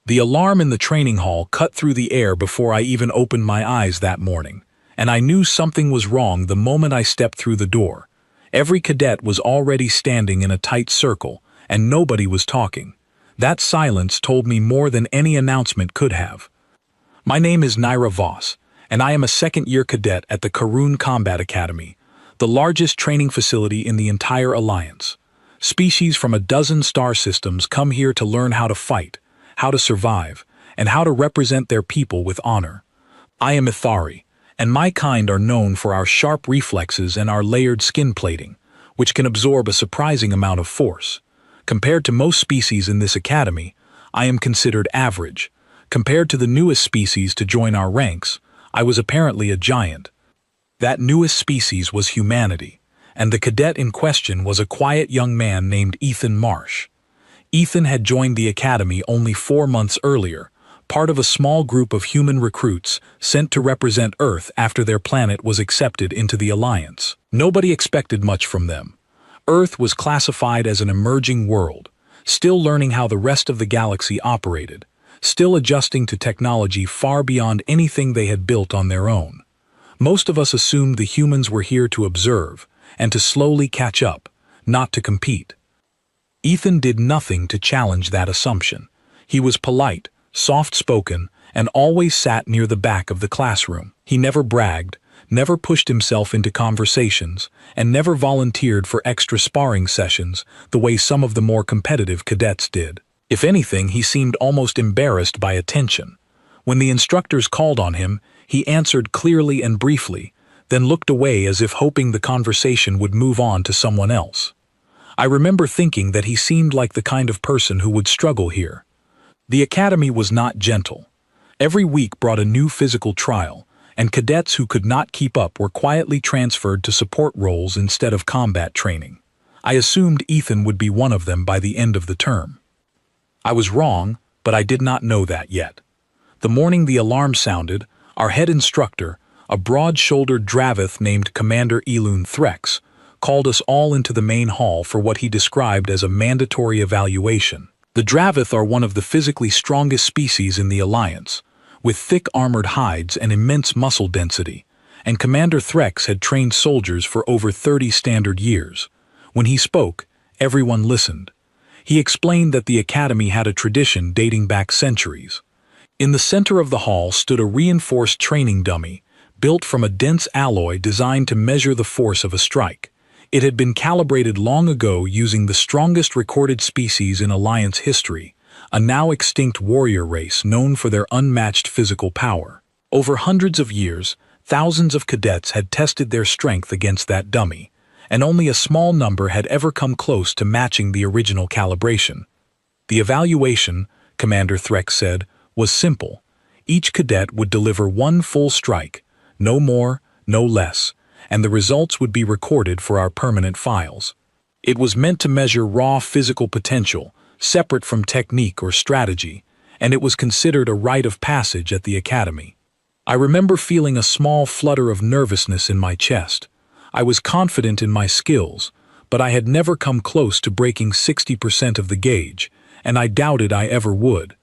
The alarm in the training hall cut through the air before I even opened my eyes that morning, and I knew something was wrong the moment I stepped through the door. Every cadet was already standing in a tight circle, and nobody was talking. That silence told me more than any announcement could have. My name is Naira Voss, and I am a second-year cadet at the Karun Combat Academy, the largest training facility in the entire Alliance. Species from a dozen star systems come here to learn how to fight, how to survive, and how to represent their people with honor. I am Ithari, and my kind are known for our sharp reflexes and our layered skin plating, which can absorb a surprising amount of force. Compared to most species in this academy, I am considered average. Compared to the newest species to join our ranks, I was apparently a giant. That newest species was humanity, and the cadet in question was a quiet young man named Ethan Marsh. Ethan had joined the academy only 4 months earlier, part of a small group of human recruits sent to represent Earth after their planet was accepted into the Alliance. Nobody expected much from them. Earth was classified as an emerging world, still learning how the rest of the galaxy operated, still adjusting to technology far beyond anything they had built on their own. Most of us assumed the humans were here to observe and to slowly catch up, not to compete. Ethan did nothing to challenge that assumption. He was polite, soft-spoken, and always sat near the back of the classroom. He never bragged, never pushed himself into conversations, and never volunteered for extra sparring sessions the way some of the more competitive cadets did. If anything, he seemed almost embarrassed by attention. When the instructors called on him, he answered clearly and briefly, then looked away as if hoping the conversation would move on to someone else. I remember thinking that he seemed like the kind of person who would struggle here. The academy was not gentle. Every week brought a new physical trial, and cadets who could not keep up were quietly transferred to support roles instead of combat training. I assumed Ethan would be one of them by the end of the term. I was wrong, but I did not know that yet. The morning the alarm sounded, our head instructor, a broad-shouldered Dravith named Commander Elun Threx, called us all into the main hall for what he described as a mandatory evaluation. The Dravith are one of the physically strongest species in the Alliance, with thick armored hides and immense muscle density, and Commander Threx had trained soldiers for over 30 standard years. When he spoke, everyone listened. He explained that the academy had a tradition dating back centuries. In the center of the hall stood a reinforced training dummy, built from a dense alloy designed to measure the force of a strike. It had been calibrated long ago using the strongest recorded species in Alliance history, a now extinct warrior race known for their unmatched physical power. Over hundreds of years, thousands of cadets had tested their strength against that dummy, and only a small number had ever come close to matching the original calibration. The evaluation, Commander Threx said, was simple. Each cadet would deliver one full strike, no more, no less, and the results would be recorded for our permanent files. It was meant to measure raw physical potential, separate from technique or strategy, and it was considered a rite of passage at the academy. I remember feeling a small flutter of nervousness in my chest. I was confident in my skills, but I had never come close to breaking 60% of the gauge, and I doubted I ever would.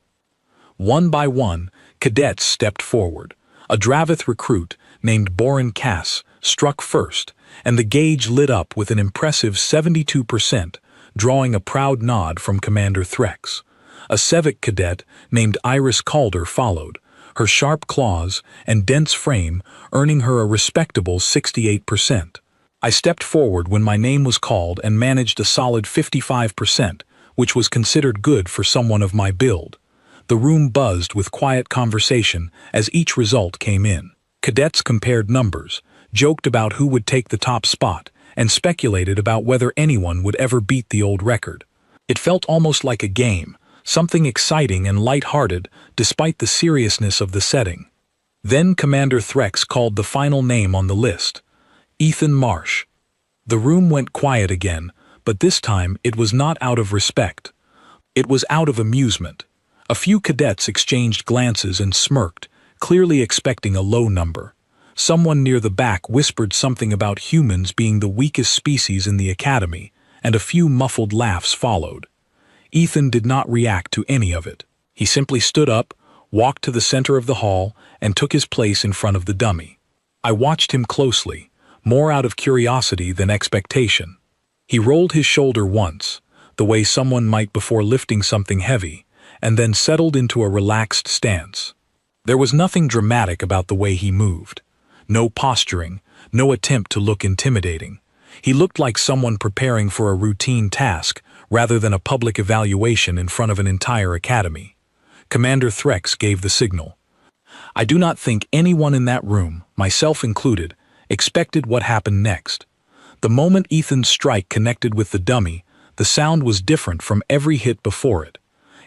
One by one, cadets stepped forward. A Dravith recruit named Boran Cass struck first, and the gauge lit up with an impressive 72%, drawing a proud nod from Commander Threx. A Sevic cadet named Iris Calder followed, her sharp claws and dense frame earning her a respectable 68%. I stepped forward when my name was called and managed a solid 55%, which was considered good for someone of my build. The room buzzed with quiet conversation as each result came in. Cadets compared numbers, joked about who would take the top spot, and speculated about whether anyone would ever beat the old record. It felt almost like a game, something exciting and light-hearted despite the seriousness of the setting. Then Commander Threx called the final name on the list, Ethan Marsh. The room went quiet again, but this time it was not out of respect. It was out of amusement. A few cadets exchanged glances and smirked, clearly expecting a low number. Someone near the back whispered something about humans being the weakest species in the academy, and a few muffled laughs followed. Ethan did not react to any of it. He simply stood up, walked to the center of the hall, and took his place in front of the dummy. I watched him closely, more out of curiosity than expectation. He rolled his shoulder once, the way someone might before lifting something heavy, and then settled into a relaxed stance. There was nothing dramatic about the way he moved. No posturing, no attempt to look intimidating. He looked like someone preparing for a routine task rather than a public evaluation in front of an entire academy. Commander Threx gave the signal. I do not think anyone in that room, myself included, expected what happened next. The moment Ethan's strike connected with the dummy, the sound was different from every hit before it.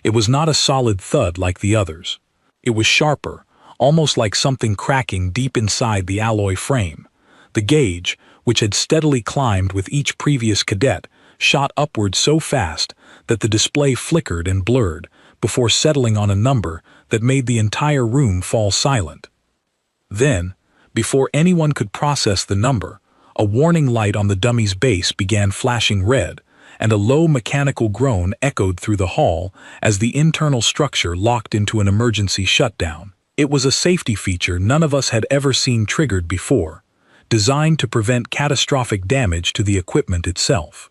It was not a solid thud like the others. It was sharper, almost like something cracking deep inside the alloy frame. The gauge, which had steadily climbed with each previous cadet, shot upward so fast that the display flickered and blurred before settling on a number that made the entire room fall silent. Then, before anyone could process the number, a warning light on the dummy's base began flashing red, and a low mechanical groan echoed through the hall as the internal structure locked into an emergency shutdown. It was a safety feature none of us had ever seen triggered before, designed to prevent catastrophic damage to the equipment itself.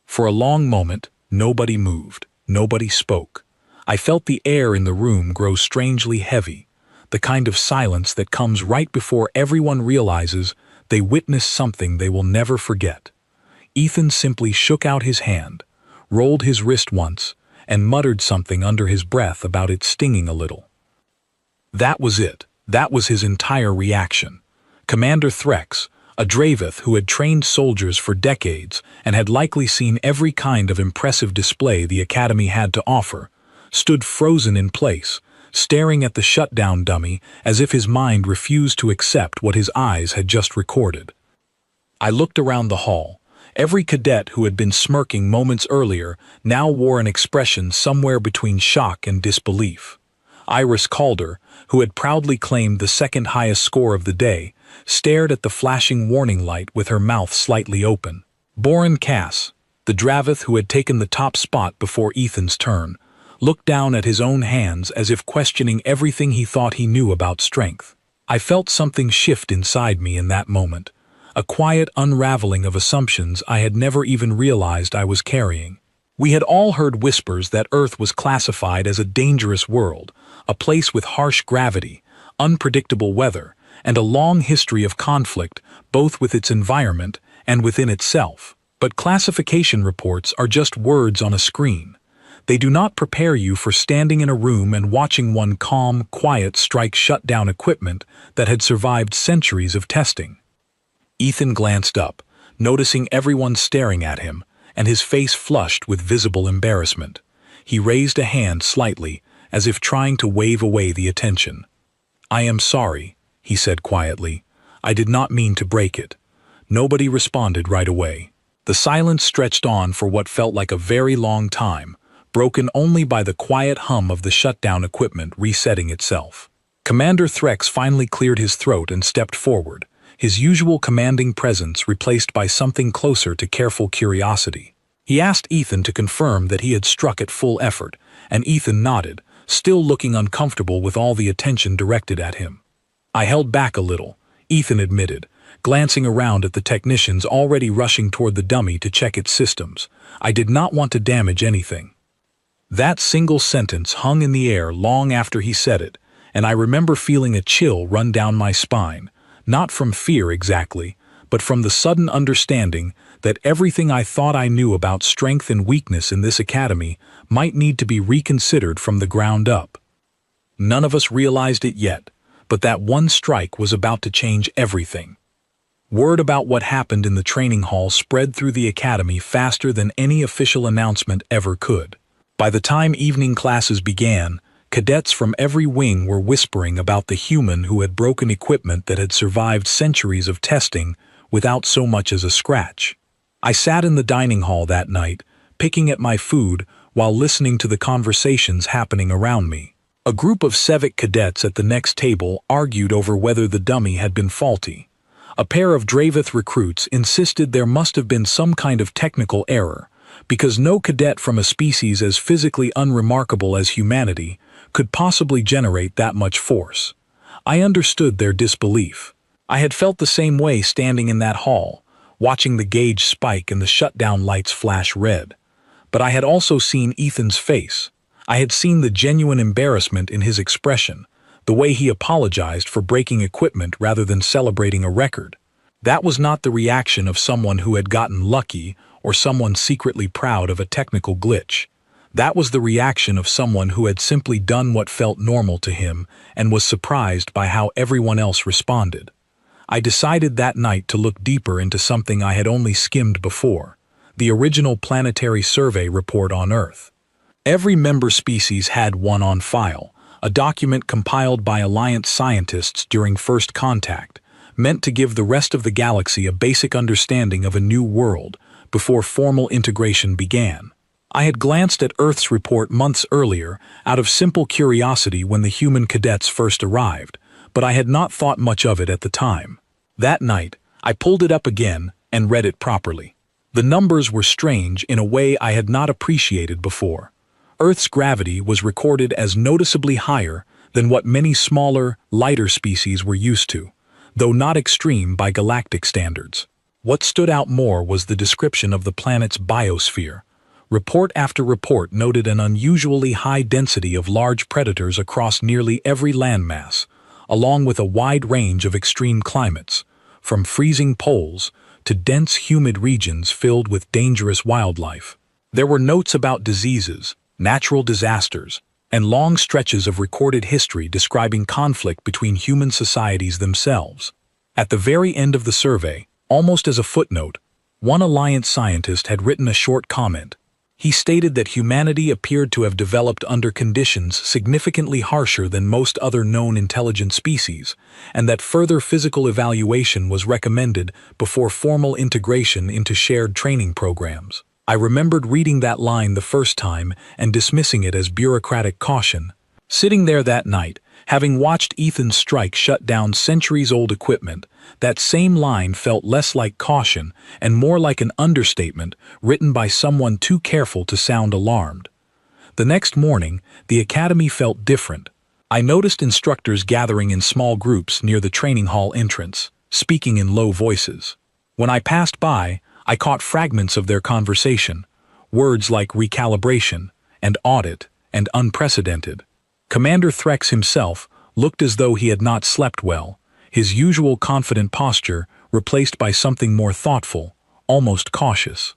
For a long moment, nobody moved, nobody spoke. I felt the air in the room grow strangely heavy, the kind of silence that comes right before everyone realizes they witnessed something they will never forget. Ethan simply shook out his hand, rolled his wrist once, and muttered something under his breath about it stinging a little. That was it. That was his entire reaction. Commander Threx, a Dravith who had trained soldiers for decades and had likely seen every kind of impressive display the Academy had to offer, stood frozen in place, staring at the shutdown dummy as if his mind refused to accept what his eyes had just recorded. I looked around the hall. Every cadet who had been smirking moments earlier now wore an expression somewhere between shock and disbelief. Iris Calder, who had proudly claimed the second highest score of the day, stared at the flashing warning light with her mouth slightly open. Boran Cass, the Dravith who had taken the top spot before Ethan's turn, looked down at his own hands as if questioning everything he thought he knew about strength. I felt something shift inside me in that moment, a quiet unraveling of assumptions I had never even realized I was carrying. We had all heard whispers that Earth was classified as a dangerous world, a place with harsh gravity, unpredictable weather, and a long history of conflict both with its environment and within itself. But classification reports are just words on a screen. They do not prepare you for standing in a room and watching one calm, quiet strike shut down equipment that had survived centuries of testing. Ethan glanced up, noticing everyone staring at him, and his face flushed with visible embarrassment. He raised a hand slightly, as if trying to wave away the attention. "I am sorry," he said quietly. "I did not mean to break it." Nobody responded right away. The silence stretched on for what felt like a very long time, broken only by the quiet hum of the shutdown equipment resetting itself. Commander Threx finally cleared his throat and stepped forward, his usual commanding presence replaced by something closer to careful curiosity. He asked Ethan to confirm that he had struck at full effort, and Ethan nodded, still looking uncomfortable with all the attention directed at him. "I held back a little," Ethan admitted, glancing around at the technicians already rushing toward the dummy to check its systems. "I did not want to damage anything." That single sentence hung in the air long after he said it, and I remember feeling a chill run down my spine, not from fear exactly, but from the sudden understanding that everything I thought I knew about strength and weakness in this academy might need to be reconsidered from the ground up. None of us realized it yet, but that one strike was about to change everything. Word about what happened in the training hall spread through the academy faster than any official announcement ever could. By the time evening classes began, cadets from every wing were whispering about the human who had broken equipment that had survived centuries of testing without so much as a scratch. I sat in the dining hall that night, picking at my food while listening to the conversations happening around me. A group of Civic cadets at the next table argued over whether the dummy had been faulty. A pair of Dravith recruits insisted there must have been some kind of technical error, because no cadet from a species as physically unremarkable as humanity could possibly generate that much force. I understood their disbelief. I had felt the same way standing in that hall, watching the gauge spike and the shutdown lights flash red. But I had also seen Ethan's face. I had seen the genuine embarrassment in his expression, the way he apologized for breaking equipment rather than celebrating a record. That was not the reaction of someone who had gotten lucky or someone secretly proud of a technical glitch. That was the reaction of someone who had simply done what felt normal to him and was surprised by how everyone else responded. I decided that night to look deeper into something I had only skimmed before: the original planetary survey report on Earth. Every member species had one on file, a document compiled by Alliance scientists during first contact, meant to give the rest of the galaxy a basic understanding of a new world before formal integration began. I had glanced at Earth's report months earlier out of simple curiosity when the human cadets first arrived, but I had not thought much of it at the time. That night, I pulled it up again and read it properly. The numbers were strange in a way I had not appreciated before. Earth's gravity was recorded as noticeably higher than what many smaller, lighter species were used to, though not extreme by galactic standards. What stood out more was the description of the planet's biosphere. Report after report noted an unusually high density of large predators across nearly every landmass, along with a wide range of extreme climates, from freezing poles to dense humid regions filled with dangerous wildlife. There were notes about diseases, natural disasters, and long stretches of recorded history describing conflict between human societies themselves. At the very end of the survey, almost as a footnote, one Alliance scientist had written a short comment. He stated that humanity appeared to have developed under conditions significantly harsher than most other known intelligent species, and that further physical evaluation was recommended before formal integration into shared training programs. I remembered reading that line the first time and dismissing it as bureaucratic caution. Sitting there that night, having watched Ethan's strike shut down centuries-old equipment, that same line felt less like caution and more like an understatement written by someone too careful to sound alarmed. The next morning, the academy felt different. I noticed instructors gathering in small groups near the training hall entrance, speaking in low voices. When I passed by, I caught fragments of their conversation, words like recalibration and audit and unprecedented. Commander Threx himself looked as though he had not slept well, his usual confident posture replaced by something more thoughtful, almost cautious.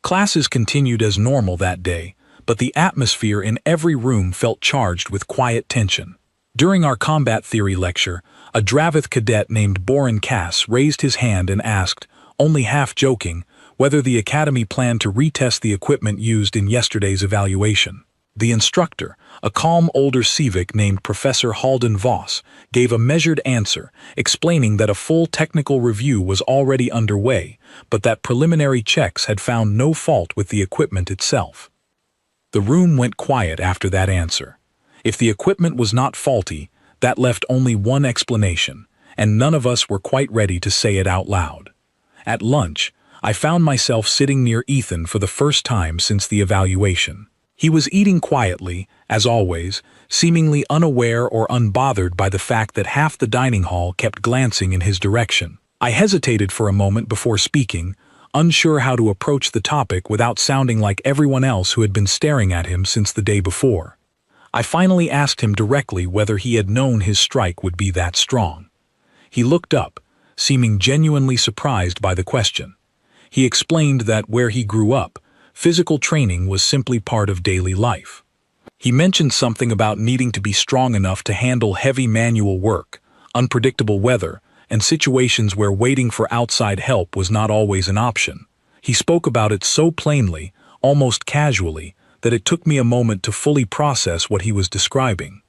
Classes continued as normal that day, but the atmosphere in every room felt charged with quiet tension. During our combat theory lecture, a Dravith cadet named Borin Cass raised his hand and asked, only half joking, whether the academy planned to retest the equipment used in yesterday's evaluation. The instructor, a calm older civic named Professor Halden Voss, gave a measured answer, explaining that a full technical review was already underway, but that preliminary checks had found no fault with the equipment itself. The room went quiet after that answer. If the equipment was not faulty, that left only one explanation, and none of us were quite ready to say it out loud. At lunch, I found myself sitting near Ethan for the first time since the evaluation. He was eating quietly, as always, seemingly unaware or unbothered by the fact that half the dining hall kept glancing in his direction. I hesitated for a moment before speaking, unsure how to approach the topic without sounding like everyone else who had been staring at him since the day before. I finally asked him directly whether he had known his strike would be that strong. He looked up, seeming genuinely surprised by the question. He explained that where he grew up, physical training was simply part of daily life. He mentioned something about needing to be strong enough to handle heavy manual work, unpredictable weather, and situations where waiting for outside help was not always an option. He spoke about it so plainly, almost casually, that it took me a moment to fully process what he was describing.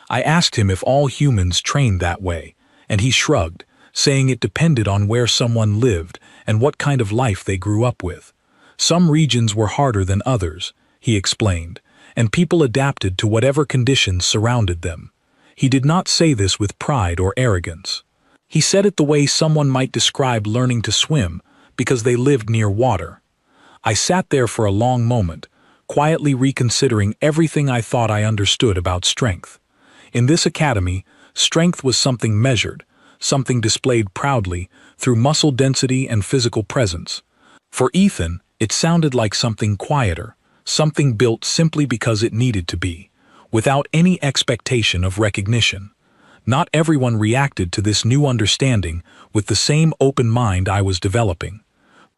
I asked him if all humans trained that way, and he shrugged, saying it depended on where someone lived and what kind of life they grew up with. Some regions were harder than others, he explained, and people adapted to whatever conditions surrounded them. He did not say this with pride or arrogance. He said it the way someone might describe learning to swim because they lived near water. I sat there for a long moment, quietly reconsidering everything I thought I understood about strength. In this academy, strength was something measured, something displayed proudly through muscle density and physical presence. For Ethan, it sounded like something quieter, something built simply because it needed to be, without any expectation of recognition. Not everyone reacted to this new understanding with the same open mind I was developing.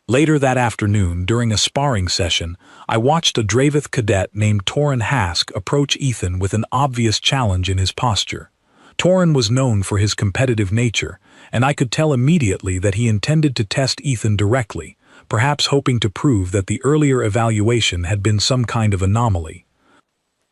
Later that afternoon, during a sparring session, I watched a Dravith cadet named Torin Hask approach Ethan with an obvious challenge in his posture. Torin was known for his competitive nature, and I could tell immediately that he intended to test Ethan directly, perhaps hoping to prove that the earlier evaluation had been some kind of anomaly.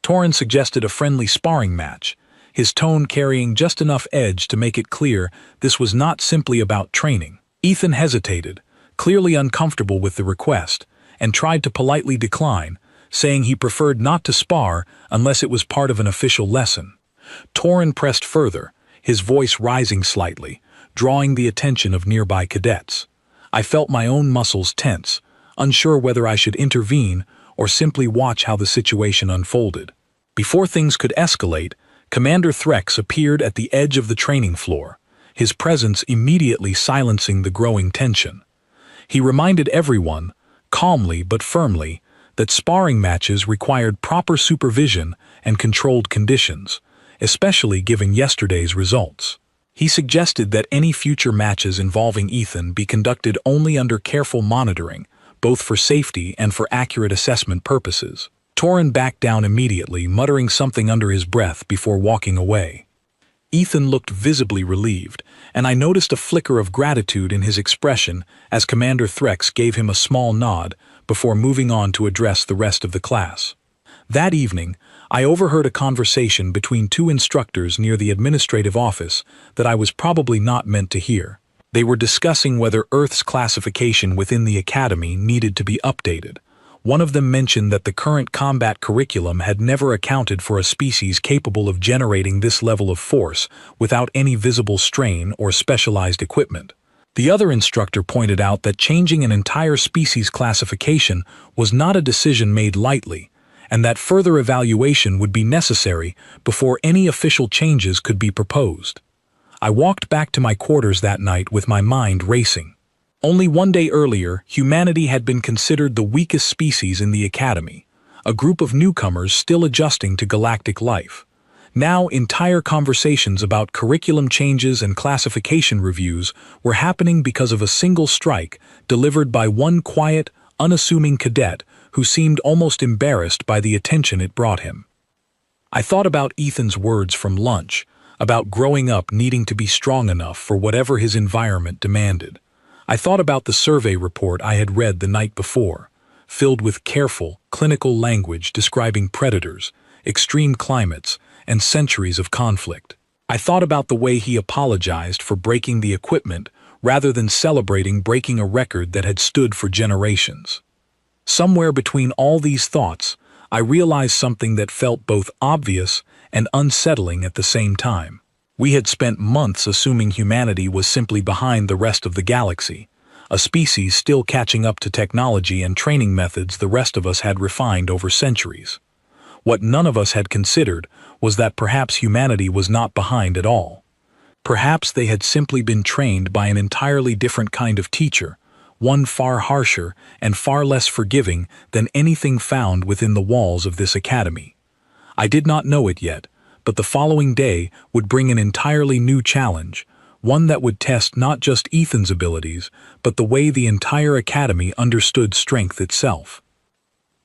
Torin suggested a friendly sparring match, his tone carrying just enough edge to make it clear this was not simply about training. Ethan hesitated, clearly uncomfortable with the request, and tried to politely decline, saying he preferred not to spar unless it was part of an official lesson. Torin pressed further, his voice rising slightly, drawing the attention of nearby cadets. I felt my own muscles tense, unsure whether I should intervene or simply watch how the situation unfolded. Before things could escalate, Commander Threx appeared at the edge of the training floor, his presence immediately silencing the growing tension. He reminded everyone, calmly but firmly, that sparring matches required proper supervision and controlled conditions, especially given yesterday's results. He suggested that any future matches involving Ethan be conducted only under careful monitoring, both for safety and for accurate assessment purposes. Torin backed down immediately, muttering something under his breath before walking away. Ethan looked visibly relieved, and I noticed a flicker of gratitude in his expression as Commander Threx gave him a small nod before moving on to address the rest of the class. That evening, I overheard a conversation between two instructors near the administrative office that I was probably not meant to hear. They were discussing whether Earth's classification within the academy needed to be updated. One of them mentioned that the current combat curriculum had never accounted for a species capable of generating this level of force without any visible strain or specialized equipment. The other instructor pointed out that changing an entire species classification was not a decision made lightly, and that further evaluation would be necessary before any official changes could be proposed. I walked back to my quarters that night with my mind racing. Only one day earlier, humanity had been considered the weakest species in the Academy, a group of newcomers still adjusting to galactic life. Now, entire conversations about curriculum changes and classification reviews were happening because of a single strike delivered by one quiet, unassuming cadet who seemed almost embarrassed by the attention it brought him. I thought about Ethan's words from lunch, about growing up needing to be strong enough for whatever his environment demanded. I thought about the survey report I had read the night before, filled with careful, clinical language describing predators, extreme climates, and centuries of conflict. I thought about the way he apologized for breaking the equipment rather than celebrating breaking a record that had stood for generations. Somewhere between all these thoughts, I realized something that felt both obvious and unsettling at the same time. We had spent months assuming humanity was simply behind the rest of the galaxy, a species still catching up to technology and training methods the rest of us had refined over centuries. What none of us had considered was that perhaps humanity was not behind at all. Perhaps they had simply been trained by an entirely different kind of teacher, one far harsher and far less forgiving than anything found within the walls of this academy. I did not know it yet, but the following day would bring an entirely new challenge, one that would test not just Ethan's abilities, but the way the entire academy understood strength itself.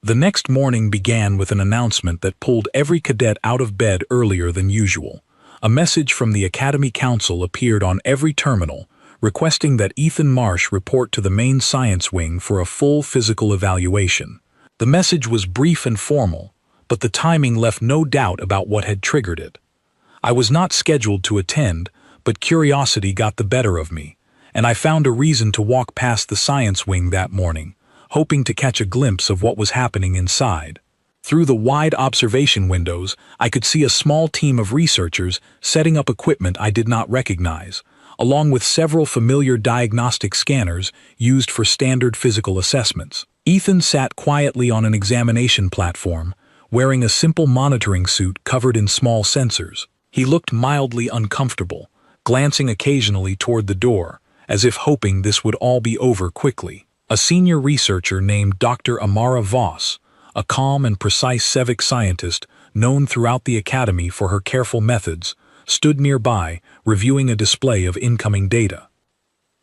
The next morning began with an announcement that pulled every cadet out of bed earlier than usual. A message from the Academy Council appeared on every terminal, requesting that Ethan Marsh report to the main science wing for a full physical evaluation. The message was brief and formal, but the timing left no doubt about what had triggered it. I was not scheduled to attend, but curiosity got the better of me, and I found a reason to walk past the science wing that morning, hoping to catch a glimpse of what was happening inside. Through the wide observation windows, I could see a small team of researchers setting up equipment I did not recognize, along with several familiar diagnostic scanners used for standard physical assessments. Ethan sat quietly on an examination platform, wearing a simple monitoring suit covered in small sensors. He looked mildly uncomfortable, glancing occasionally toward the door, as if hoping this would all be over quickly. A senior researcher named Dr. Amara Voss, a calm and precise civic scientist known throughout the academy for her careful methods, stood nearby, reviewing a display of incoming data.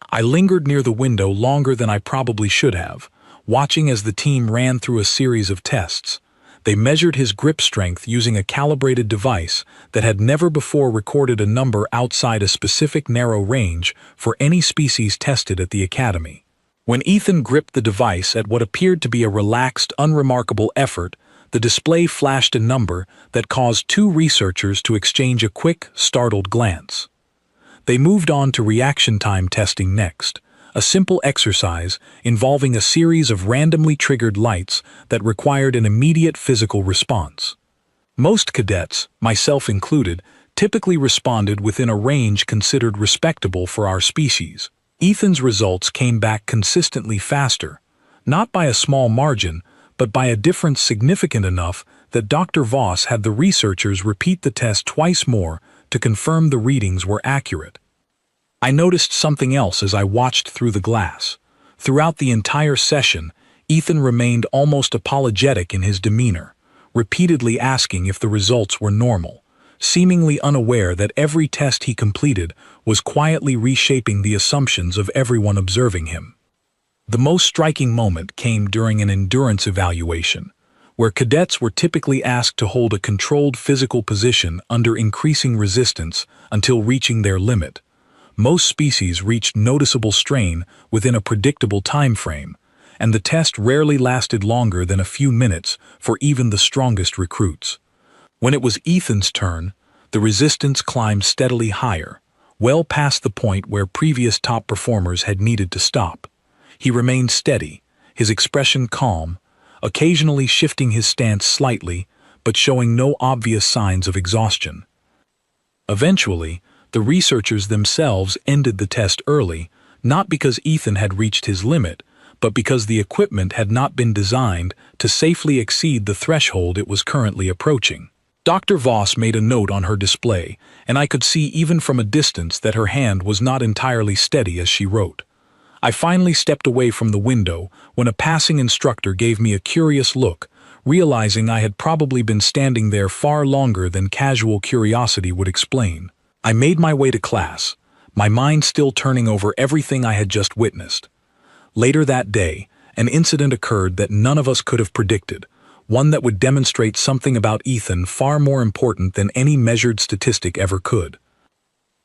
I lingered near the window longer than I probably should have, watching as the team ran through a series of tests. They measured his grip strength using a calibrated device that had never before recorded a number outside a specific narrow range for any species tested at the academy. When Ethan gripped the device at what appeared to be a relaxed, unremarkable effort, the display flashed a number that caused two researchers to exchange a quick, startled glance. They moved on to reaction time testing next, a simple exercise involving a series of randomly triggered lights that required an immediate physical response. Most cadets, myself included, typically responded within a range considered respectable for our species. Ethan's results came back consistently faster, not by a small margin, but by a difference significant enough that Dr. Voss had the researchers repeat the test twice more to confirm the readings were accurate. I noticed something else as I watched through the glass. Throughout the entire session, Ethan remained almost apologetic in his demeanor, repeatedly asking if the results were normal, seemingly unaware that every test he completed was quietly reshaping the assumptions of everyone observing him. The most striking moment came during an endurance evaluation, where cadets were typically asked to hold a controlled physical position under increasing resistance until reaching their limit. Most species reached noticeable strain within a predictable time frame, and the test rarely lasted longer than a few minutes for even the strongest recruits. When it was Ethan's turn, the resistance climbed steadily higher, well past the point where previous top performers had needed to stop. He remained steady, his expression calm, occasionally shifting his stance slightly, but showing no obvious signs of exhaustion. Eventually, the researchers themselves ended the test early, not because Ethan had reached his limit, but because the equipment had not been designed to safely exceed the threshold it was currently approaching. Dr. Voss made a note on her display, and I could see even from a distance that her hand was not entirely steady as she wrote. I finally stepped away from the window when a passing instructor gave me a curious look, realizing I had probably been standing there far longer than casual curiosity would explain. I made my way to class, my mind still turning over everything I had just witnessed. Later that day, an incident occurred that none of us could have predicted, one that would demonstrate something about Ethan far more important than any measured statistic ever could.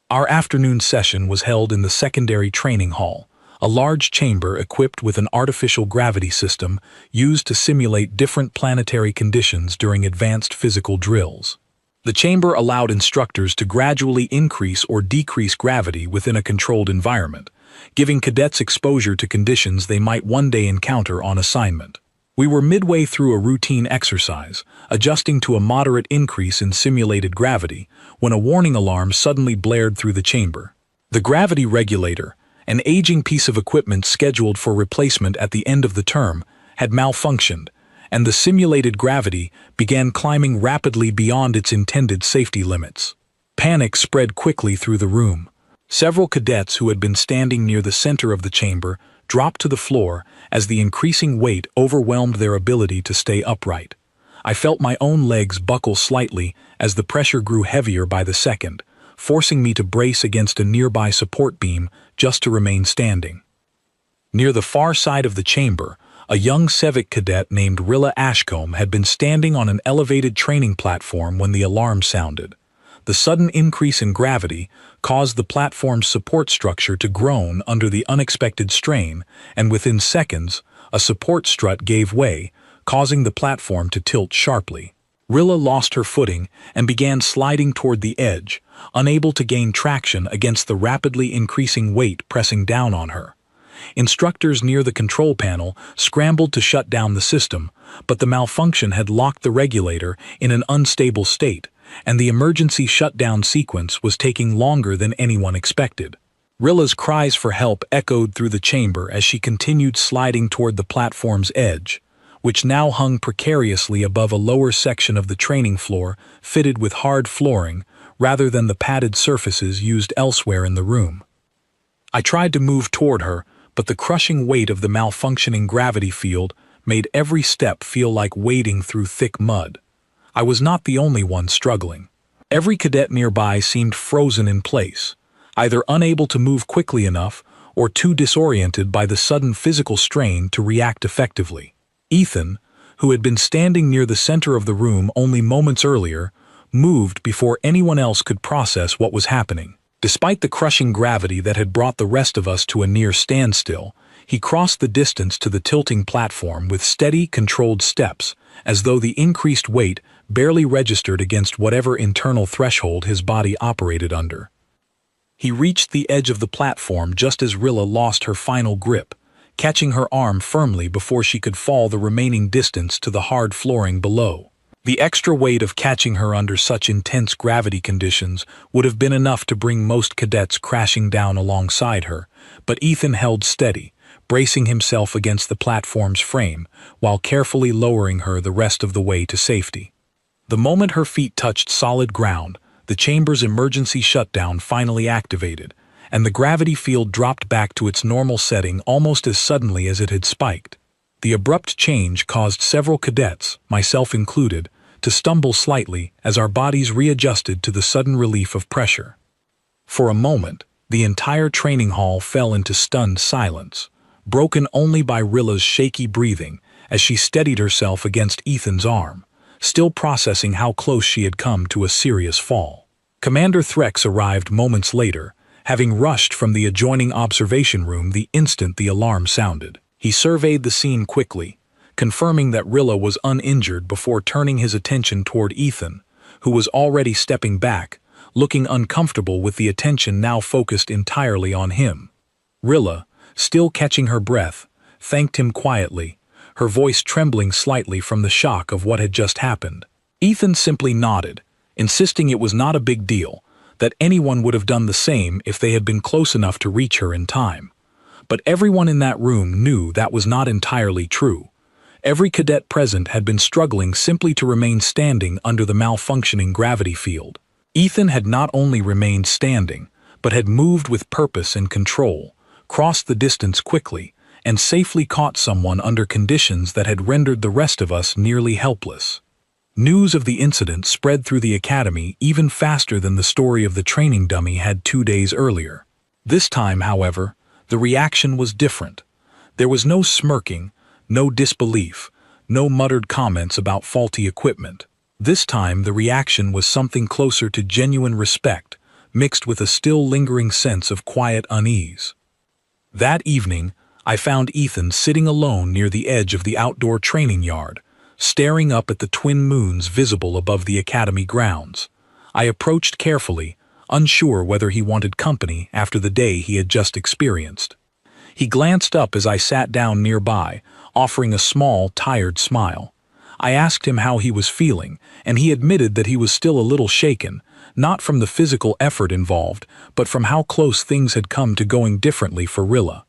Our afternoon session was held in the secondary training hall, a large chamber equipped with an artificial gravity system used to simulate different planetary conditions during advanced physical drills. The chamber allowed instructors to gradually increase or decrease gravity within a controlled environment, giving cadets exposure to conditions they might one day encounter on assignment. We were midway through a routine exercise, adjusting to a moderate increase in simulated gravity, when a warning alarm suddenly blared through the chamber. The gravity regulator, an aging piece of equipment scheduled for replacement at the end of the term, had malfunctioned, and the simulated gravity began climbing rapidly beyond its intended safety limits. Panic spread quickly through the room. Several cadets who had been standing near the center of the chamber dropped to the floor as the increasing weight overwhelmed their ability to stay upright. I felt my own legs buckle slightly as the pressure grew heavier by the second, forcing me to brace against a nearby support beam just to remain standing. Near the far side of the chamber, a young civic cadet named Rilla Ashcombe had been standing on an elevated training platform when the alarm sounded. The sudden increase in gravity caused the platform's support structure to groan under the unexpected strain, and within seconds, a support strut gave way, causing the platform to tilt sharply. Rilla lost her footing and began sliding toward the edge, unable to gain traction against the rapidly increasing weight pressing down on her. Instructors near the control panel scrambled to shut down the system, but the malfunction had locked the regulator in an unstable state, and the emergency shutdown sequence was taking longer than anyone expected. Rilla's cries for help echoed through the chamber as she continued sliding toward the platform's edge, which now hung precariously above a lower section of the training floor fitted with hard flooring rather than the padded surfaces used elsewhere in the room. I tried to move toward her, but the crushing weight of the malfunctioning gravity field made every step feel like wading through thick mud. I was not the only one struggling. Every cadet nearby seemed frozen in place, either unable to move quickly enough or too disoriented by the sudden physical strain to react effectively. Ethan, who had been standing near the center of the room only moments earlier, moved before anyone else could process what was happening. Despite the crushing gravity that had brought the rest of us to a near standstill, he crossed the distance to the tilting platform with steady, controlled steps, as though the increased weight barely registered against whatever internal threshold his body operated under. He reached the edge of the platform just as Rilla lost her final grip, catching her arm firmly before she could fall the remaining distance to the hard flooring below. The extra weight of catching her under such intense gravity conditions would have been enough to bring most cadets crashing down alongside her, but Ethan held steady, bracing himself against the platform's frame while carefully lowering her the rest of the way to safety. The moment her feet touched solid ground, the chamber's emergency shutdown finally activated, and the gravity field dropped back to its normal setting almost as suddenly as it had spiked. The abrupt change caused several cadets, myself included, to stumble slightly as our bodies readjusted to the sudden relief of pressure. For a moment, the entire training hall fell into stunned silence, broken only by Rilla's shaky breathing as she steadied herself against Ethan's arm, still processing how close she had come to a serious fall. Commander Threx arrived moments later, having rushed from the adjoining observation room the instant the alarm sounded. He surveyed the scene quickly, confirming that Rilla was uninjured before turning his attention toward Ethan, who was already stepping back, looking uncomfortable with the attention now focused entirely on him. Rilla, still catching her breath, thanked him quietly, her voice trembling slightly from the shock of what had just happened. Ethan simply nodded, insisting it was not a big deal, that anyone would have done the same if they had been close enough to reach her in time. But everyone in that room knew that was not entirely true. Every cadet present had been struggling simply to remain standing under the malfunctioning gravity field. Ethan had not only remained standing, but had moved with purpose and control, crossed the distance quickly, and safely caught someone under conditions that had rendered the rest of us nearly helpless. News of the incident spread through the academy even faster than the story of the training dummy had 2 days earlier. This time, however, the reaction was different. There was no smirking, no disbelief, no muttered comments about faulty equipment. This time the reaction was something closer to genuine respect, mixed with a still lingering sense of quiet unease. That evening, I found Ethan sitting alone near the edge of the outdoor training yard, staring up at the twin moons visible above the academy grounds. I approached carefully, unsure whether he wanted company after the day he had just experienced. He glanced up as I sat down nearby, offering a small, tired smile. I asked him how he was feeling, and he admitted that he was still a little shaken, not from the physical effort involved, but from how close things had come to going differently for Rilla.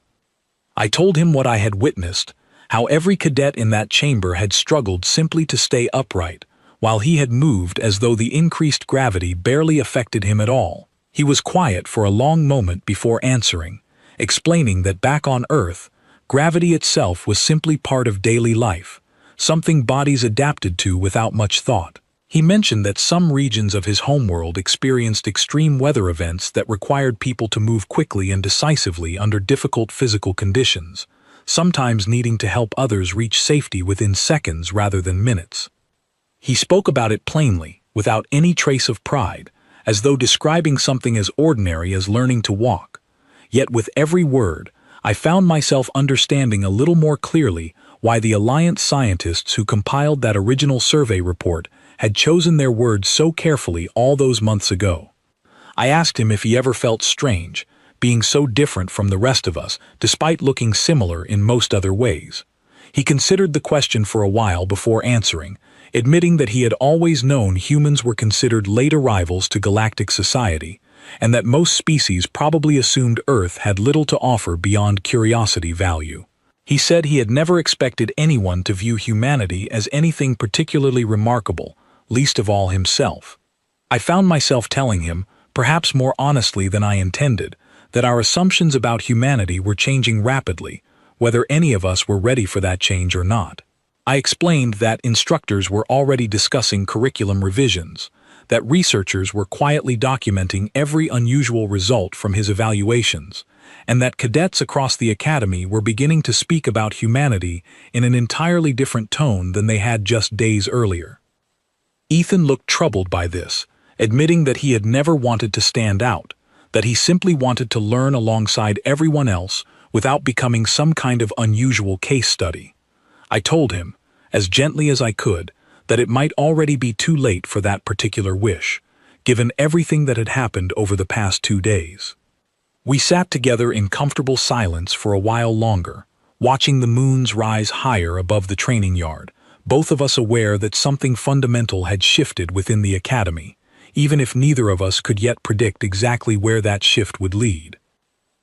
I told him what I had witnessed, how every cadet in that chamber had struggled simply to stay upright, while he had moved as though the increased gravity barely affected him at all. He was quiet for a long moment before answering, explaining that back on Earth, gravity itself was simply part of daily life, something bodies adapted to without much thought. He mentioned that some regions of his homeworld experienced extreme weather events that required people to move quickly and decisively under difficult physical conditions, sometimes needing to help others reach safety within seconds rather than minutes. He spoke about it plainly, without any trace of pride, as though describing something as ordinary as learning to walk. Yet with every word, I found myself understanding a little more clearly why the Alliance scientists who compiled that original survey report had chosen their words so carefully all those months ago. I asked him if he ever felt strange, being so different from the rest of us, despite looking similar in most other ways. He considered the question for a while before answering, admitting that he had always known humans were considered late arrivals to galactic society, and that most species probably assumed Earth had little to offer beyond curiosity value. He said he had never expected anyone to view humanity as anything particularly remarkable, least of all himself. I found myself telling him, perhaps more honestly than I intended, that our assumptions about humanity were changing rapidly, whether any of us were ready for that change or not. I explained that instructors were already discussing curriculum revisions, that researchers were quietly documenting every unusual result from his evaluations, and that cadets across the academy were beginning to speak about humanity in an entirely different tone than they had just days earlier. Ethan looked troubled by this, admitting that he had never wanted to stand out, that he simply wanted to learn alongside everyone else without becoming some kind of unusual case study. I told him, as gently as I could, that it might already be too late for that particular wish, given everything that had happened over the past 2 days. We sat together in comfortable silence for a while longer, watching the moons rise higher above the training yard, both of us aware that something fundamental had shifted within the academy, even if neither of us could yet predict exactly where that shift would lead.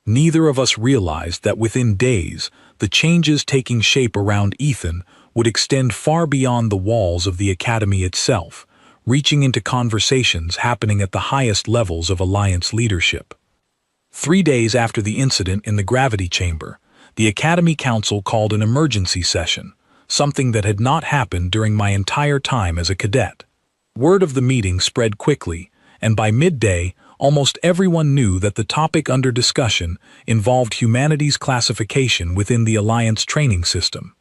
Neither of us realized that within days, the changes taking shape around Ethan would extend far beyond the walls of the academy itself, reaching into conversations happening at the highest levels of Alliance leadership. 3 days after the incident in the gravity chamber, the Academy Council called an emergency session, something that had not happened during my entire time as a cadet. Word of the meeting spread quickly, and by midday, almost everyone knew that the topic under discussion involved humanity's classification within the Alliance training system.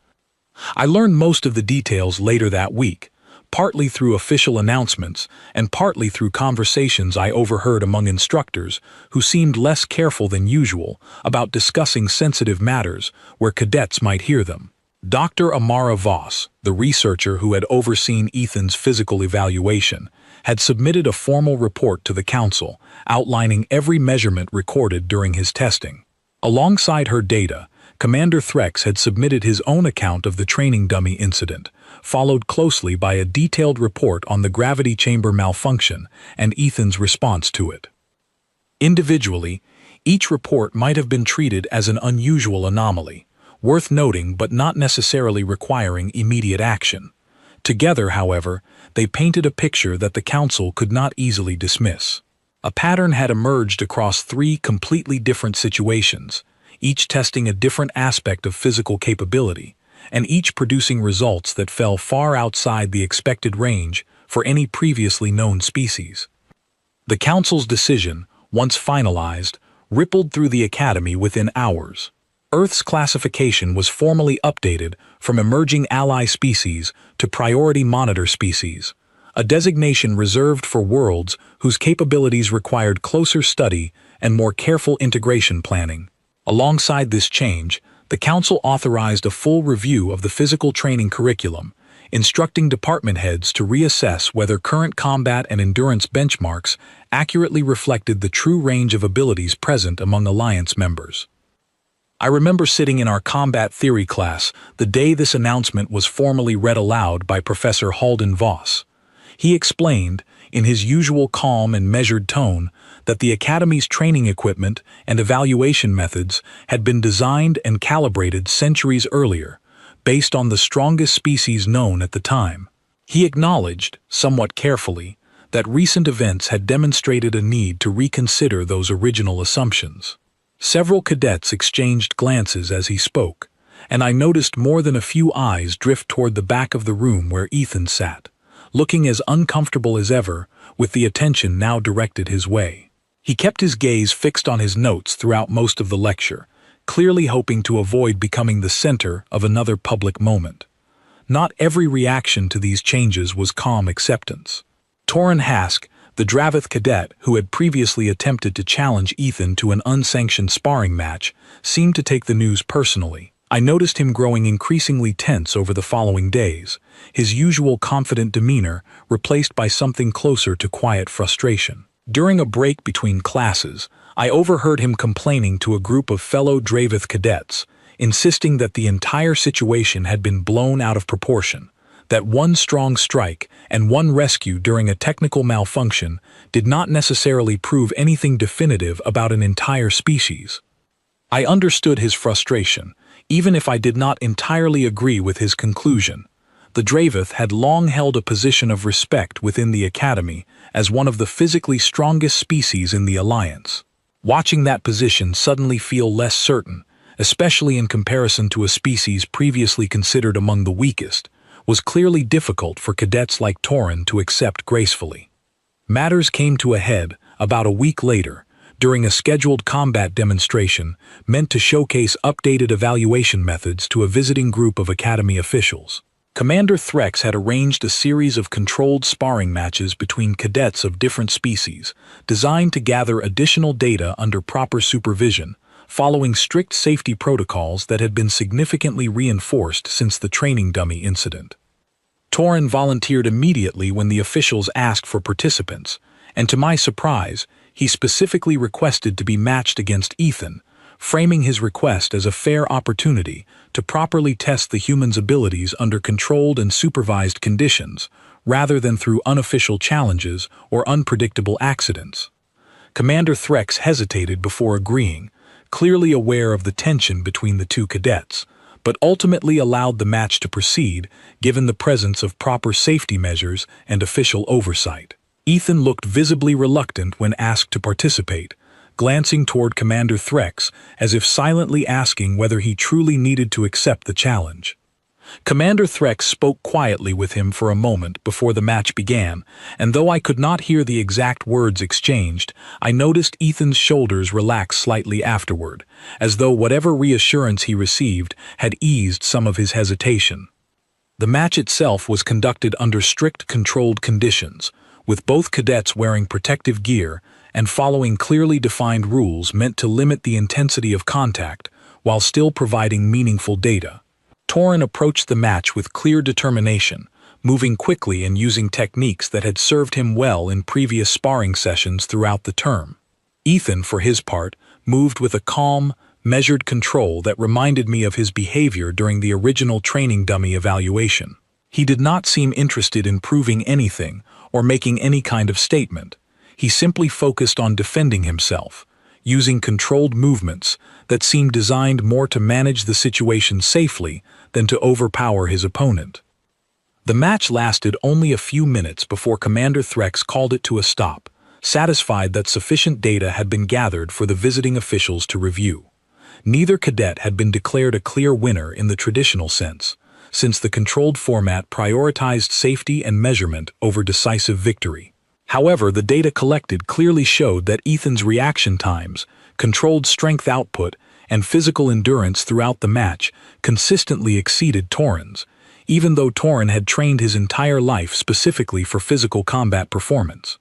I learned most of the details later that week, partly through official announcements and partly through conversations I overheard among instructors who seemed less careful than usual about discussing sensitive matters where cadets might hear them. Dr. Amara Voss, the researcher who had overseen Ethan's physical evaluation, had submitted a formal report to the council outlining every measurement recorded during his testing. Alongside her data, Commander Threx had submitted his own account of the training dummy incident, followed closely by a detailed report on the gravity chamber malfunction and Ethan's response to it. Individually, each report might have been treated as an unusual anomaly, worth noting but not necessarily requiring immediate action. Together, however, they painted a picture that the council could not easily dismiss. A pattern had emerged across 3 completely different situations, each testing a different aspect of physical capability, and each producing results that fell far outside the expected range for any previously known species. The Council's decision, once finalized, rippled through the Academy within hours. Earth's classification was formally updated from emerging ally species to priority monitor species, a designation reserved for worlds whose capabilities required closer study and more careful integration planning. Alongside this change, the Council authorized a full review of the physical training curriculum, instructing department heads to reassess whether current combat and endurance benchmarks accurately reflected the true range of abilities present among Alliance members. I remember sitting in our combat theory class the day this announcement was formally read aloud by Professor Halden Voss. He explained, in his usual calm and measured tone, that the Academy's training equipment and evaluation methods had been designed and calibrated centuries earlier, based on the strongest species known at the time. He acknowledged, somewhat carefully, that recent events had demonstrated a need to reconsider those original assumptions. Several cadets exchanged glances as he spoke, and I noticed more than a few eyes drift toward the back of the room where Ethan sat, looking as uncomfortable as ever, with the attention now directed his way. He kept his gaze fixed on his notes throughout most of the lecture, clearly hoping to avoid becoming the center of another public moment. Not every reaction to these changes was calm acceptance. Torin Hask, the Dravith cadet who had previously attempted to challenge Ethan to an unsanctioned sparring match, seemed to take the news personally. I noticed him growing increasingly tense over the following days, his usual confident demeanor replaced by something closer to quiet frustration. During a break between classes, I overheard him complaining to a group of fellow Dravith cadets, insisting that the entire situation had been blown out of proportion, that one strong strike and one rescue during a technical malfunction did not necessarily prove anything definitive about an entire species. I understood his frustration, even if I did not entirely agree with his conclusion. The Dravith had long held a position of respect within the Academy as one of the physically strongest species in the Alliance. Watching that position suddenly feel less certain, especially in comparison to a species previously considered among the weakest, was clearly difficult for cadets like Torin to accept gracefully. Matters came to a head about a week later, during a scheduled combat demonstration meant to showcase updated evaluation methods to a visiting group of Academy officials. Commander Threx had arranged a series of controlled sparring matches between cadets of different species, designed to gather additional data under proper supervision, following strict safety protocols that had been significantly reinforced since the training dummy incident. Torin volunteered immediately when the officials asked for participants, and to my surprise, he specifically requested to be matched against Ethan, framing his request as a fair opportunity to properly test the human's abilities under controlled and supervised conditions, rather than through unofficial challenges or unpredictable accidents. Commander Threx hesitated before agreeing, clearly aware of the tension between the two cadets, but ultimately allowed the match to proceed given the presence of proper safety measures and official oversight. Ethan looked visibly reluctant when asked to participate, glancing toward Commander Threx as if silently asking whether he truly needed to accept the challenge. Commander Threx spoke quietly with him for a moment before the match began, and though I could not hear the exact words exchanged, I noticed Ethan's shoulders relax slightly afterward, as though whatever reassurance he received had eased some of his hesitation. The match itself was conducted under strict controlled conditions, with both cadets wearing protective gear and following clearly defined rules meant to limit the intensity of contact while still providing meaningful data. Torin approached the match with clear determination, moving quickly and using techniques that had served him well in previous sparring sessions throughout the term. Ethan, for his part, moved with a calm, measured control that reminded me of his behavior during the original training dummy evaluation. He did not seem interested in proving anything or making any kind of statement. He simply focused on defending himself, using controlled movements that seemed designed more to manage the situation safely than to overpower his opponent. The match lasted only a few minutes before Commander Threx called it to a stop, satisfied that sufficient data had been gathered for the visiting officials to review. Neither cadet had been declared a clear winner in the traditional sense, since the controlled format prioritized safety and measurement over decisive victory. However, the data collected clearly showed that Ethan's reaction times, controlled strength output, and physical endurance throughout the match consistently exceeded Torin's, even though Torin had trained his entire life specifically for physical combat performance.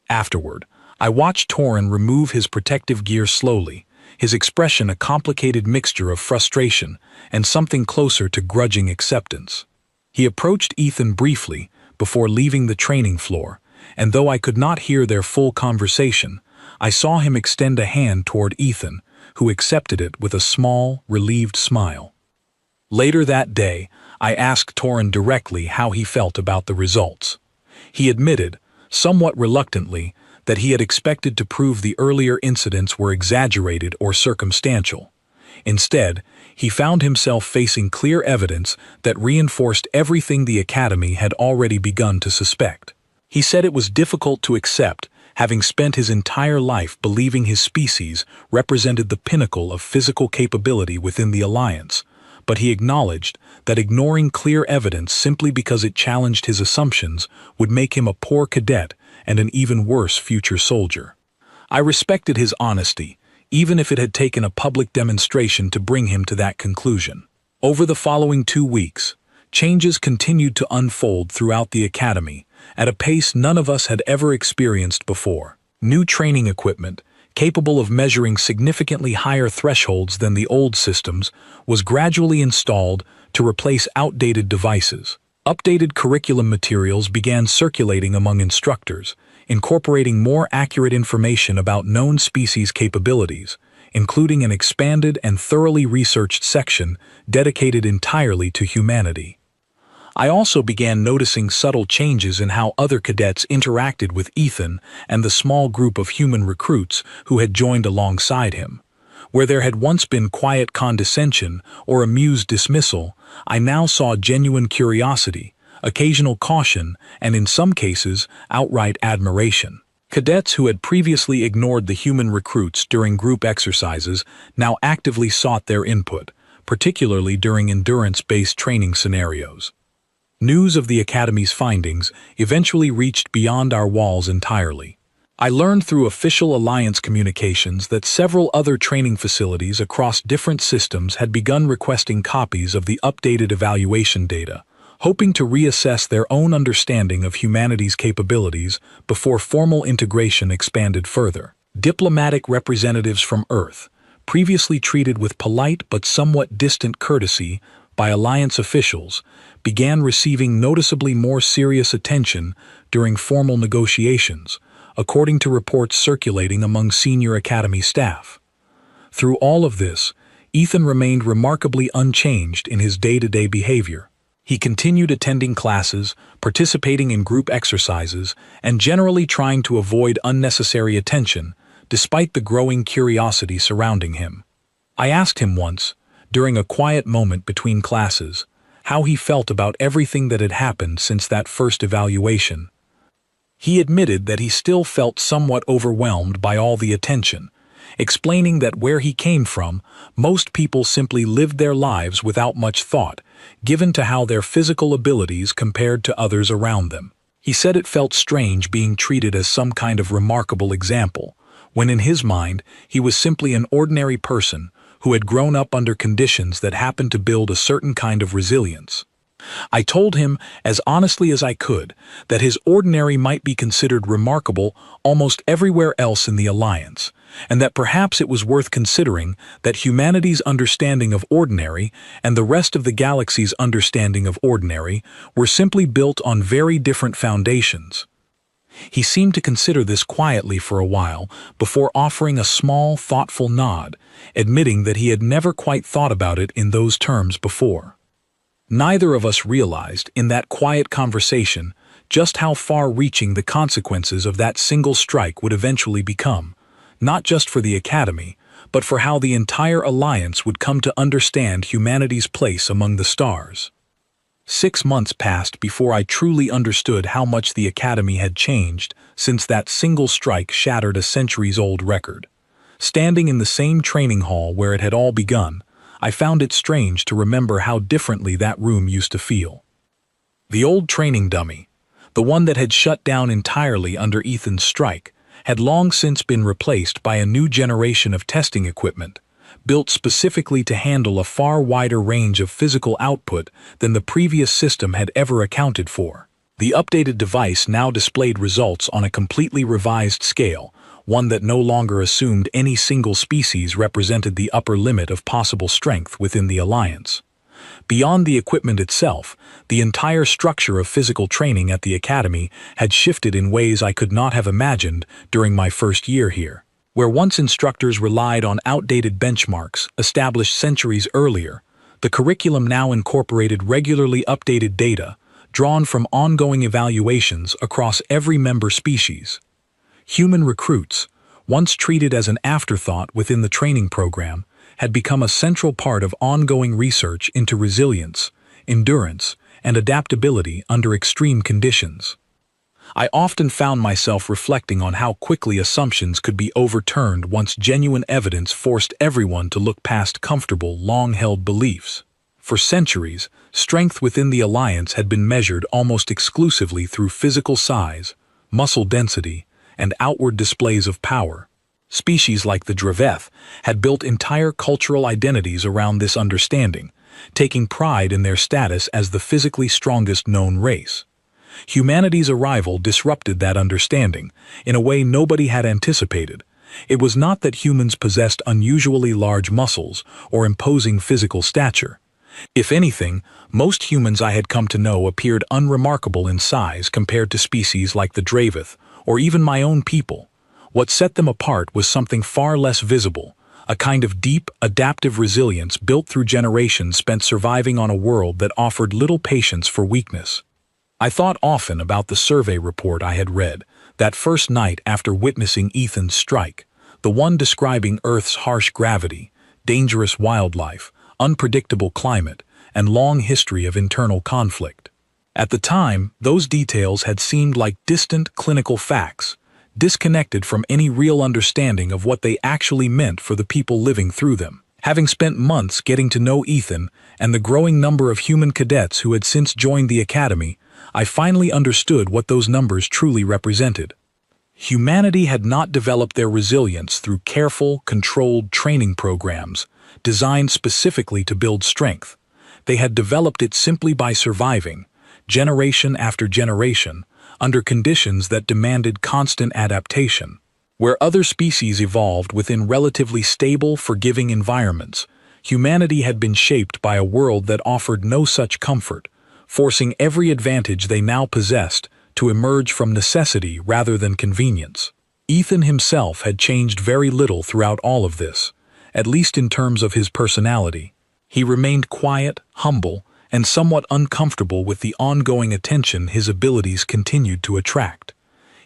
Afterward, I watched Torin remove his protective gear slowly, his expression a complicated mixture of frustration and something closer to grudging acceptance. He approached Ethan briefly before leaving the training floor, and though I could not hear their full conversation, I saw him extend a hand toward Ethan, who accepted it with a small, relieved smile. Later that day, I asked Torin directly how he felt about the results. He admitted, somewhat reluctantly, that he had expected to prove the earlier incidents were exaggerated or circumstantial. Instead, he found himself facing clear evidence that reinforced everything the Academy had already begun to suspect. He said it was difficult to accept, having spent his entire life believing his species represented the pinnacle of physical capability within the Alliance, but he acknowledged that ignoring clear evidence simply because it challenged his assumptions would make him a poor cadet and an even worse future soldier. I respected his honesty, even if it had taken a public demonstration to bring him to that conclusion. Over the following 2 weeks, changes continued to unfold throughout the Academy, at a pace none of us had ever experienced before. New training equipment, capable of measuring significantly higher thresholds than the old systems, was gradually installed to replace outdated devices. Updated curriculum materials began circulating among instructors, incorporating more accurate information about known species capabilities, including an expanded and thoroughly researched section dedicated entirely to humanity. I also began noticing subtle changes in how other cadets interacted with Ethan and the small group of human recruits who had joined alongside him. Where there had once been quiet condescension or amused dismissal, I now saw genuine curiosity, occasional caution, and in some cases, outright admiration. Cadets who had previously ignored the human recruits during group exercises now actively sought their input, particularly during endurance-based training scenarios. News of the Academy's findings eventually reached beyond our walls entirely. I learned through official Alliance communications that several other training facilities across different systems had begun requesting copies of the updated evaluation data, hoping to reassess their own understanding of humanity's capabilities before formal integration expanded further. Diplomatic representatives from Earth, previously treated with polite but somewhat distant courtesy by Alliance officials, began receiving noticeably more serious attention during formal negotiations, according to reports circulating among senior Academy staff. Through all of this, Ethan remained remarkably unchanged in his day-to-day behavior. He continued attending classes, participating in group exercises, and generally trying to avoid unnecessary attention, despite the growing curiosity surrounding him. I asked him once, during a quiet moment between classes, how he felt about everything that had happened since that first evaluation. He admitted that he still felt somewhat overwhelmed by all the attention, explaining that where he came from, most people simply lived their lives without much thought, given to how their physical abilities compared to others around them. He said it felt strange being treated as some kind of remarkable example, when in his mind he was simply an ordinary person who had grown up under conditions that happened to build a certain kind of resilience. I told him, as honestly as I could, that his ordinary might be considered remarkable almost everywhere else in the Alliance, and that perhaps it was worth considering that humanity's understanding of ordinary and the rest of the galaxy's understanding of ordinary were simply built on very different foundations. He seemed to consider this quietly for a while before offering a small, thoughtful nod, admitting that he had never quite thought about it in those terms before. Neither of us realized, in that quiet conversation, just how far-reaching the consequences of that single strike would eventually become, not just for the Academy, but for how the entire Alliance would come to understand humanity's place among the stars. 6 months passed before I truly understood how much the Academy had changed since that single strike shattered a centuries-old record. Standing in the same training hall where it had all begun, I found it strange to remember how differently that room used to feel. The old training dummy, the one that had shut down entirely under Ethan's strike, had long since been replaced by a new generation of testing equipment, built specifically to handle a far wider range of physical output than the previous system had ever accounted for. The updated device now displayed results on a completely revised scale, one that no longer assumed any single species represented the upper limit of possible strength within the Alliance. Beyond the equipment itself, the entire structure of physical training at the Academy had shifted in ways I could not have imagined during my first year here. Where once instructors relied on outdated benchmarks established centuries earlier, the curriculum now incorporated regularly updated data, drawn from ongoing evaluations across every member species. Human recruits, once treated as an afterthought within the training program, had become a central part of ongoing research into resilience, endurance, and adaptability under extreme conditions. I often found myself reflecting on how quickly assumptions could be overturned once genuine evidence forced everyone to look past comfortable, long-held beliefs. For centuries, strength within the Alliance had been measured almost exclusively through physical size, muscle density, and outward displays of power. Species like the Draveth had built entire cultural identities around this understanding, taking pride in their status as the physically strongest known race. Humanity's arrival disrupted that understanding in a way nobody had anticipated. It was not that humans possessed unusually large muscles or imposing physical stature. If anything, most humans I had come to know appeared unremarkable in size compared to species like the Draveth or even my own people. What set them apart was something far less visible, a kind of deep, adaptive resilience built through generations spent surviving on a world that offered little patience for weakness. I thought often about the survey report I had read, that first night after witnessing Ethan's strike, the one describing Earth's harsh gravity, dangerous wildlife, unpredictable climate, and long history of internal conflict. At the time, those details had seemed like distant clinical facts, disconnected from any real understanding of what they actually meant for the people living through them. Having spent months getting to know Ethan and the growing number of human cadets who had since joined the Academy, I finally understood what those numbers truly represented. Humanity had not developed their resilience through careful, controlled training programs designed specifically to build strength. They had developed it simply by surviving, generation after generation, under conditions that demanded constant adaptation. Where other species evolved within relatively stable, forgiving environments, humanity had been shaped by a world that offered no such comfort, forcing every advantage they now possessed to emerge from necessity rather than convenience. Ethan himself had changed very little throughout all of this, at least in terms of his personality. He remained quiet, humble, and somewhat uncomfortable with the ongoing attention his abilities continued to attract.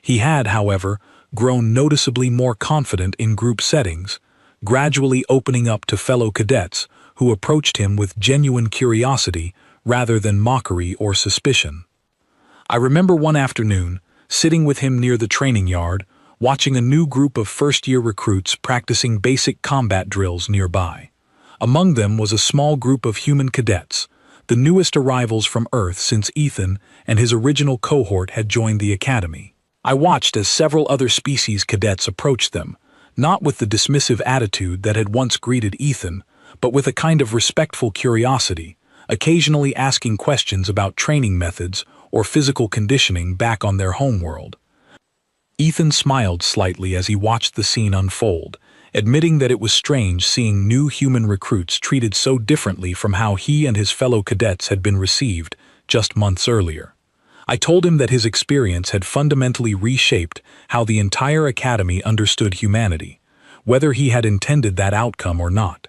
He had, however, grown noticeably more confident in group settings, gradually opening up to fellow cadets who approached him with genuine curiosity rather than mockery or suspicion. I remember one afternoon, sitting with him near the training yard, watching a new group of first-year recruits practicing basic combat drills nearby. Among them was a small group of human cadets, the newest arrivals from Earth since Ethan and his original cohort had joined the Academy. I watched as several other species cadets approached them, not with the dismissive attitude that had once greeted Ethan, but with a kind of respectful curiosity, occasionally asking questions about training methods or physical conditioning back on their homeworld. Ethan smiled slightly as he watched the scene unfold, admitting that it was strange seeing new human recruits treated so differently from how he and his fellow cadets had been received just months earlier. I told him that his experience had fundamentally reshaped how the entire Academy understood humanity, whether he had intended that outcome or not.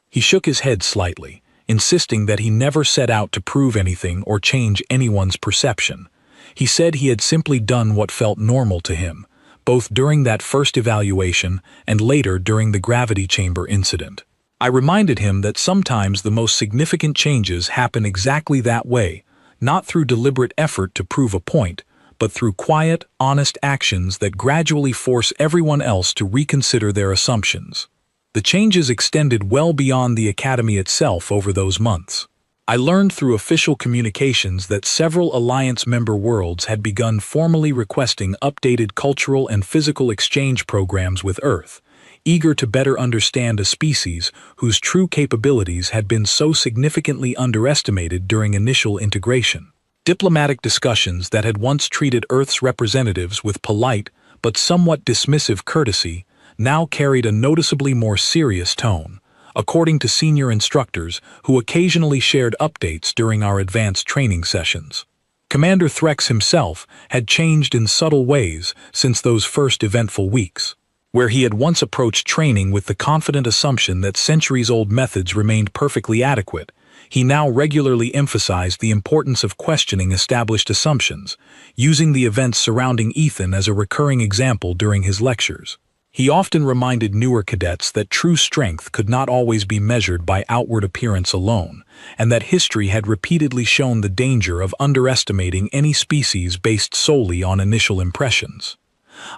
He shook his head slightly, insisting that he never set out to prove anything or change anyone's perception. He said he had simply done what felt normal to him, both during that first evaluation and later during the gravity chamber incident. I reminded him that sometimes the most significant changes happen exactly that way, not through deliberate effort to prove a point, but through quiet, honest actions that gradually force everyone else to reconsider their assumptions. The changes extended well beyond the Academy itself over those months. I learned through official communications that several Alliance member worlds had begun formally requesting updated cultural and physical exchange programs with Earth, eager to better understand a species whose true capabilities had been so significantly underestimated during initial integration. Diplomatic discussions that had once treated Earth's representatives with polite but somewhat dismissive courtesy now carried a noticeably more serious tone, according to senior instructors who occasionally shared updates during our advanced training sessions. Commander Threx himself had changed in subtle ways since those first eventful weeks. Where he had once approached training with the confident assumption that centuries-old methods remained perfectly adequate, he now regularly emphasized the importance of questioning established assumptions, using the events surrounding Ethan as a recurring example during his lectures. He often reminded newer cadets that true strength could not always be measured by outward appearance alone, and that history had repeatedly shown the danger of underestimating any species based solely on initial impressions.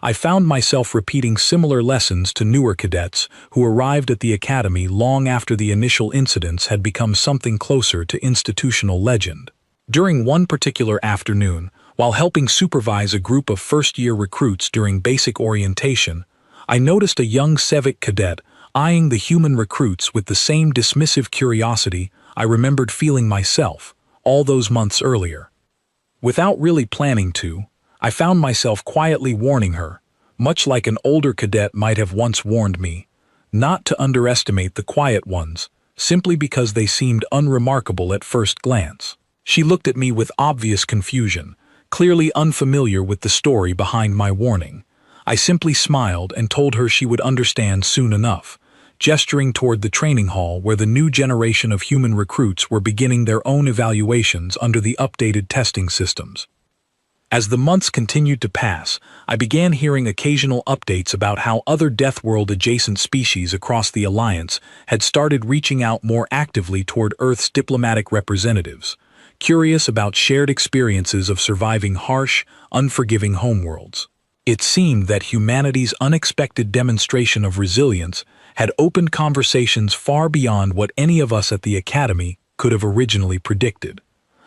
I found myself repeating similar lessons to newer cadets who arrived at the Academy long after the initial incidents had become something closer to institutional legend. During one particular afternoon, while helping supervise a group of first-year recruits during basic orientation, I noticed a young Civic cadet eyeing the human recruits with the same dismissive curiosity I remembered feeling myself all those months earlier. Without really planning to, I found myself quietly warning her, much like an older cadet might have once warned me, not to underestimate the quiet ones, simply because they seemed unremarkable at first glance. She looked at me with obvious confusion, clearly unfamiliar with the story behind my warning. I simply smiled and told her she would understand soon enough, gesturing toward the training hall where the new generation of human recruits were beginning their own evaluations under the updated testing systems. As the months continued to pass, I began hearing occasional updates about how other Deathworld-adjacent species across the Alliance had started reaching out more actively toward Earth's diplomatic representatives, curious about shared experiences of surviving harsh, unforgiving homeworlds. It seemed that humanity's unexpected demonstration of resilience had opened conversations far beyond what any of us at the Academy could have originally predicted.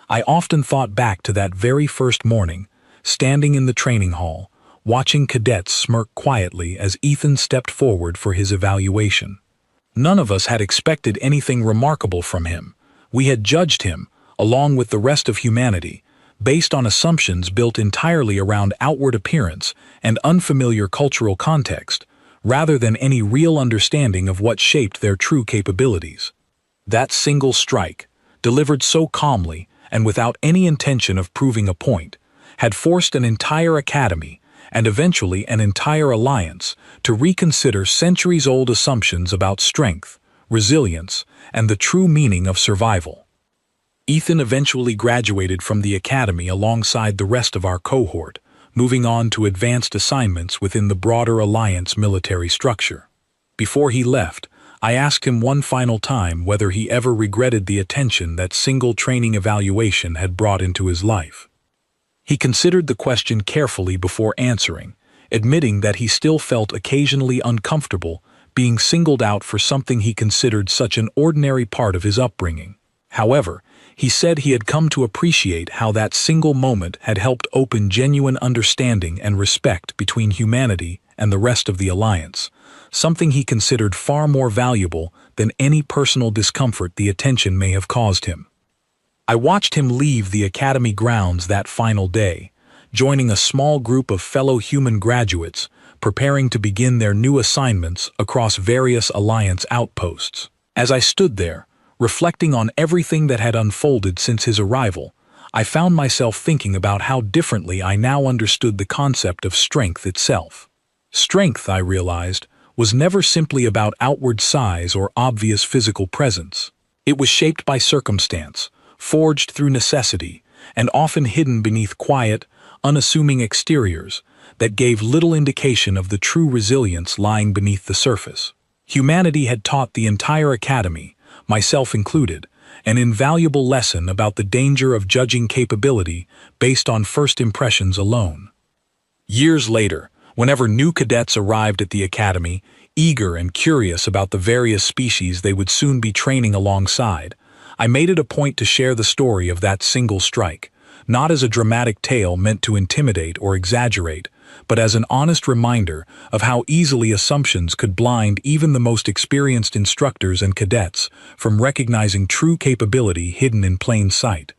I often thought back to that very first morning, standing in the training hall, watching cadets smirk quietly as Ethan stepped forward for his evaluation. None of us had expected anything remarkable from him. We had judged him, along with the rest of humanity, based on assumptions built entirely around outward appearance and unfamiliar cultural context, rather than any real understanding of what shaped their true capabilities. That single strike, delivered so calmly and without any intention of proving a point, had forced an entire academy, and eventually an entire alliance, to reconsider centuries-old assumptions about strength, resilience, and the true meaning of survival. Ethan eventually graduated from the academy alongside the rest of our cohort, moving on to advanced assignments within the broader Alliance military structure. Before he left, I asked him one final time whether he ever regretted the attention that single training evaluation had brought into his life. He considered the question carefully before answering, admitting that he still felt occasionally uncomfortable being singled out for something he considered such an ordinary part of his upbringing. However, he said he had come to appreciate how that single moment had helped open genuine understanding and respect between humanity and the rest of the Alliance, something he considered far more valuable than any personal discomfort the attention may have caused him. I watched him leave the Academy grounds that final day, joining a small group of fellow human graduates preparing to begin their new assignments across various Alliance outposts. As I stood there, reflecting on everything that had unfolded since his arrival, I found myself thinking about how differently I now understood the concept of strength itself. Strength, I realized, was never simply about outward size or obvious physical presence. It was shaped by circumstance, forged through necessity, and often hidden beneath quiet, unassuming exteriors that gave little indication of the true resilience lying beneath the surface. Humanity had taught the entire Academy, myself included, an invaluable lesson about the danger of judging capability based on first impressions alone. Years later, whenever new cadets arrived at the Academy, eager and curious about the various species they would soon be training alongside, I made it a point to share the story of that single strike, not as a dramatic tale meant to intimidate or exaggerate, but as an honest reminder of how easily assumptions could blind even the most experienced instructors and cadets from recognizing true capability hidden in plain sight.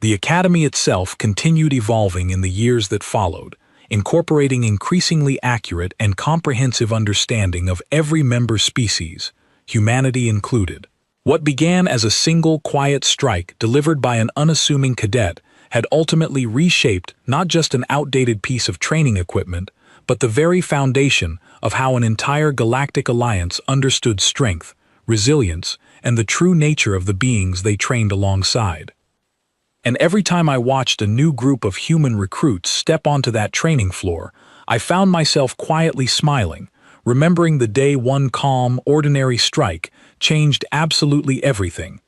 The Academy itself continued evolving in the years that followed, incorporating increasingly accurate and comprehensive understanding of every member species, humanity included. What began as a single quiet strike delivered by an unassuming cadet had ultimately reshaped not just an outdated piece of training equipment, but the very foundation of how an entire galactic alliance understood strength, resilience, and the true nature of the beings they trained alongside. And every time I watched a new group of human recruits step onto that training floor, I found myself quietly smiling, remembering the day one calm, ordinary strike changed absolutely everything,